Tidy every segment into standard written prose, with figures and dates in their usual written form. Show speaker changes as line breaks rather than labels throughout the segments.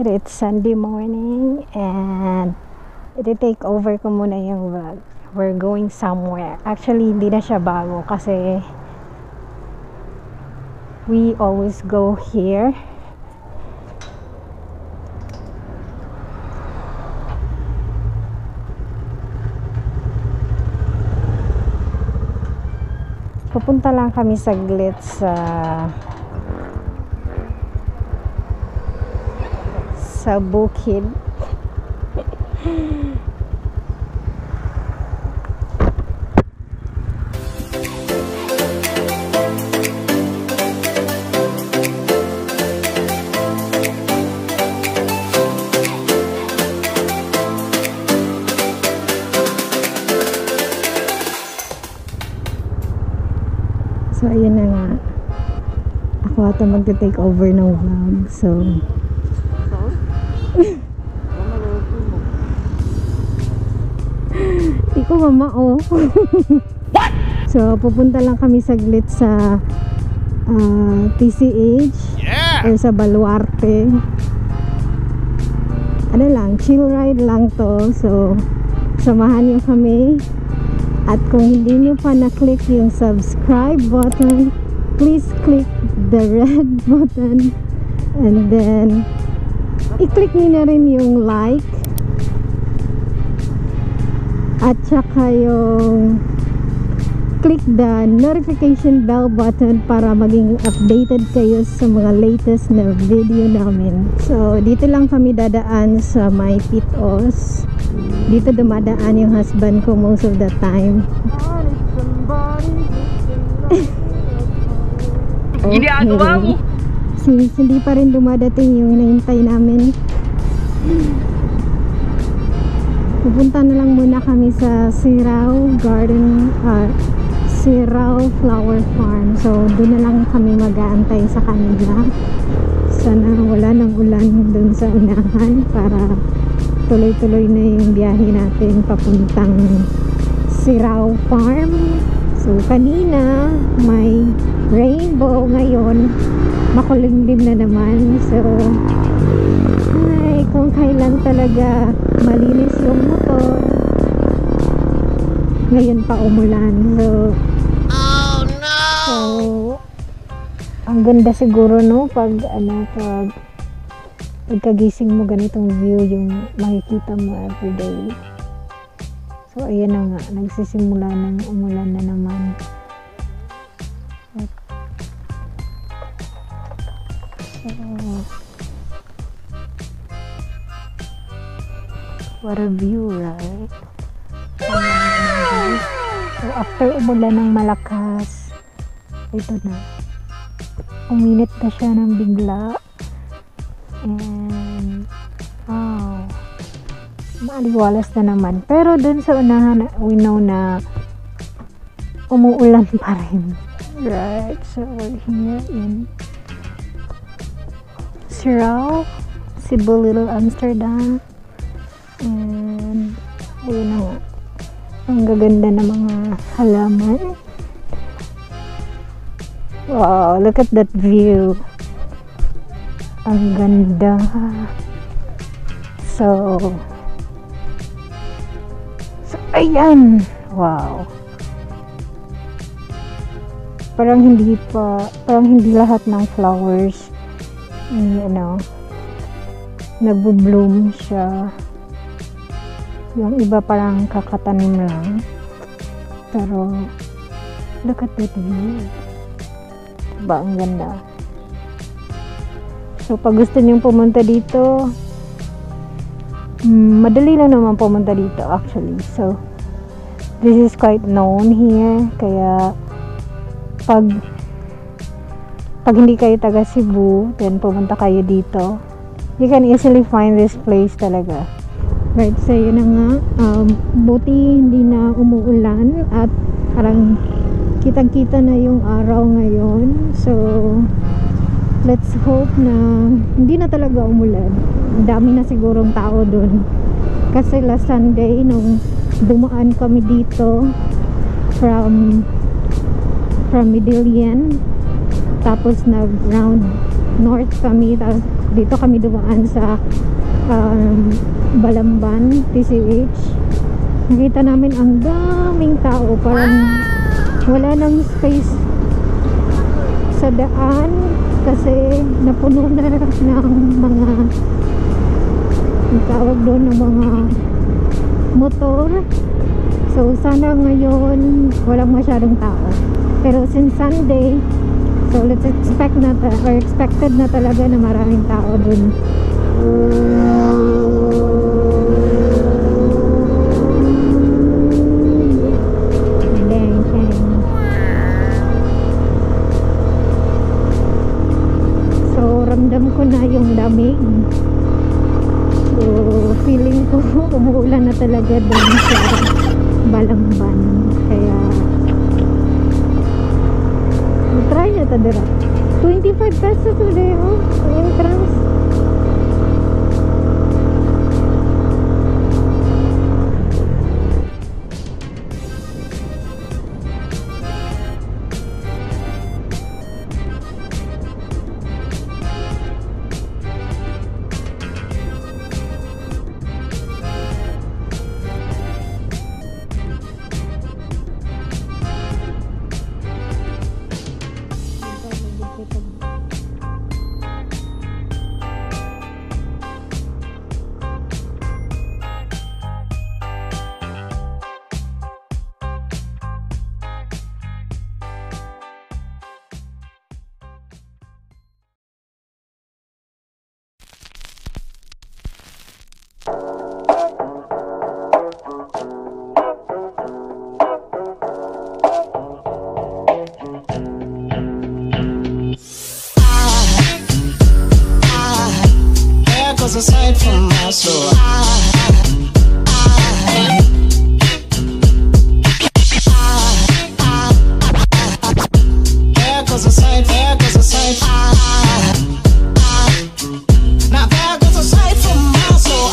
Alright, it's Sunday morning and iti-take over ko muna yung vlog. We're going somewhere. Actually, hindi na siya bago kasi we always go here. Pupunta lang kami saglit sa bukid. So ayun na nga, ako ata magte-take over ng vlog. So di ko mamao. What? So pupunta lang kami saglit sa PCH, yeah, or sa Baluarte. Ano lang, chill ride lang to. So samahan niyo kami. At kung hindi nyo pa na-click yung subscribe button, please click the red button. And then i-click nyo na rin yung like. At saka yung click the notification bell button para maging updated kayo sa mga latest na video namin. So dito lang kami dadaan sa may Pitos. Dito dumadaan yung husband ko most of the time. Okay. Since hindi pa rin dumadating yung hinahintay namin, pupunta na lang muna kami sa Sirao Garden, Sirao Flower Farm. So doon na lang kami mag-aantay sa kanila. Sana wala nang ulan doon sa unahan para tuloy-tuloy na yung biyahe natin papuntang Sirao Farm. So kanina may rainbow, ngayon makulimlim na naman. So ay, kung kailan talaga malinis yung motor, ngayon pa umulan. So oh no! So ang ganda siguro no pag pagkagising mo ganitong view yung makikita mo everyday. So ayan na nga, nagsisimula ng umulan na naman. What a view, right? So after umulan ng malakas, ito na, uminit na siya ng bigla. And wow, maaliwalas na naman. Pero dun sa unahan, we know na umuulan pa rin, right? So we're here in Sirao, Cebu, Little Amsterdam. And ayun na nga, ang gaganda ng mga halaman. Wow, look at that view. Ang ganda. So ayan. Wow. Parang hindi lahat ng flowers nagbo-bloom siya. Yung iba parang kakatanim lang. Pero look at that view. Diba, ang ganda. So pag gusto niyong pumunta dito, madali lang naman pumunta dito actually. So this is quite known here. Kaya pag hindi kayo taga Cebu, then pumunta kayo dito, you can easily find this place talaga. Right, so yun na nga, buti hindi na umuulan at parang kitang-kita na yung araw ngayon. So let's hope na hindi na talaga umulan. Ang dami na sigurong tao dun. Kasi last Sunday, nung dumaan kami dito from Medellin, tapos nag round north kami, tapos dito kami dumaan sa Balamban, TCH. Nakita namin ang daming tao, parang wala nang space sa daan kasi napuno na ng mga, ang tawag doon, ng mga motor. So sana ngayon walang masyadong tao, pero since Sunday, so let's expect na or expected na talaga na maraming tao dun. So ramdam ko na yung lamig. So feeling ko umuulan na talaga dun sa Balamban, kaya try na ta dira. 25 pesos ulit oh, entrance.
Aside from my soul, there goes a sight, there goes a sight. Now there goes a sight from my soul.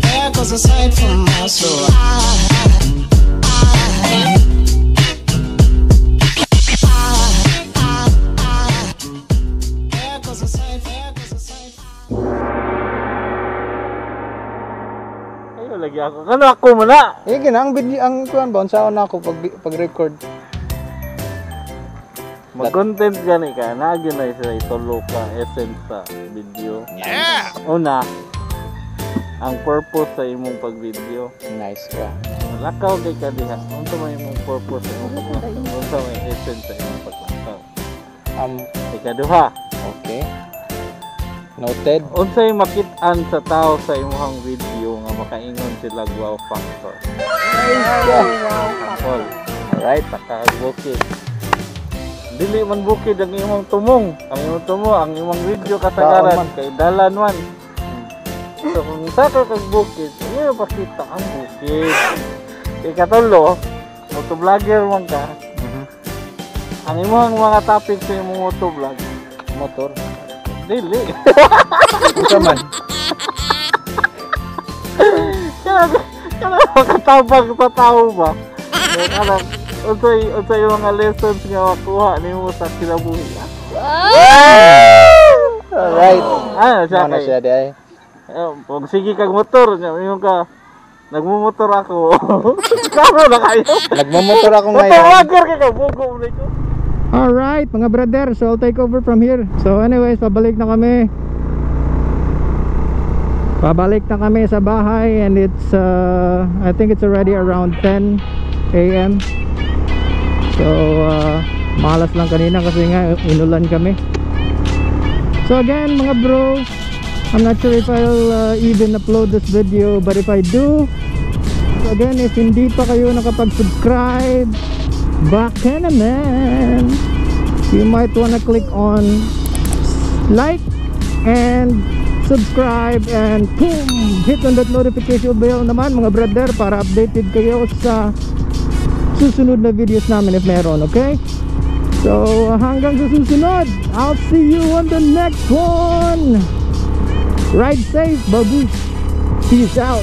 There goes a sight from my soul.
Lagi ako. Kano ako muna?
Eh, ang video, ang kuhan ba? Unsaon na ako pag-record.
Mag-content gani ka. Nagyan na isa itulo ka essence sa video.
Yeah!
Una, ang purpose sa imong pag-video.
Nice ka.
Lakaw kay ka diha. Unsa may imong purpose sa imong pag-lakaw? Unsa may essence sa imong pag-lakaw? Ikaduha.
Okay. Noted.
Unsay makit-an sa tao sa imong video nga makaingon sila wow factor. All. Alright, nakag-bukid. Dili man bukid ang imong tumong. Ang imong tumong, ang imong video kasagaran kay dalan man. So kung sa ka kag-bukid, iyo pakita ang bukid. Ikatulo, motovlogger man ka. Ang imong mga topic sa imong motovlog,
Motor.
dili.
Ito man.
Kaya makatabang sa tao ba? Unsay yung mga lessons nga makuha nimo sa kinabuhi.
Alright.
Siya
Ano
kay.
siya di ay?
Pag sige kag motor, yung ka nagmumotor ako. Kamo na kayo.
Nagmamotor ako ngayon.
Motovlogger ka bugo mo nito.
Alright, mga brother, so I'll take over from here. So anyways, pabalik na kami. Pabalik na kami sa bahay, and it's I think it's already around 10 AM. So malas lang kanina kasi nga inulan kami. So again, mga bro, I'm not sure if I'll even upload this video, but if I do, again, if hindi pa kayo nakapag-subscribe, baka naman, you might wanna click on like and subscribe and boom, hit on that notification bell naman mga brother para updated kayo sa susunod na videos namin if meron, okay? So hanggang sa susunod, I'll see you on the next one. Ride safe, babush. Peace out.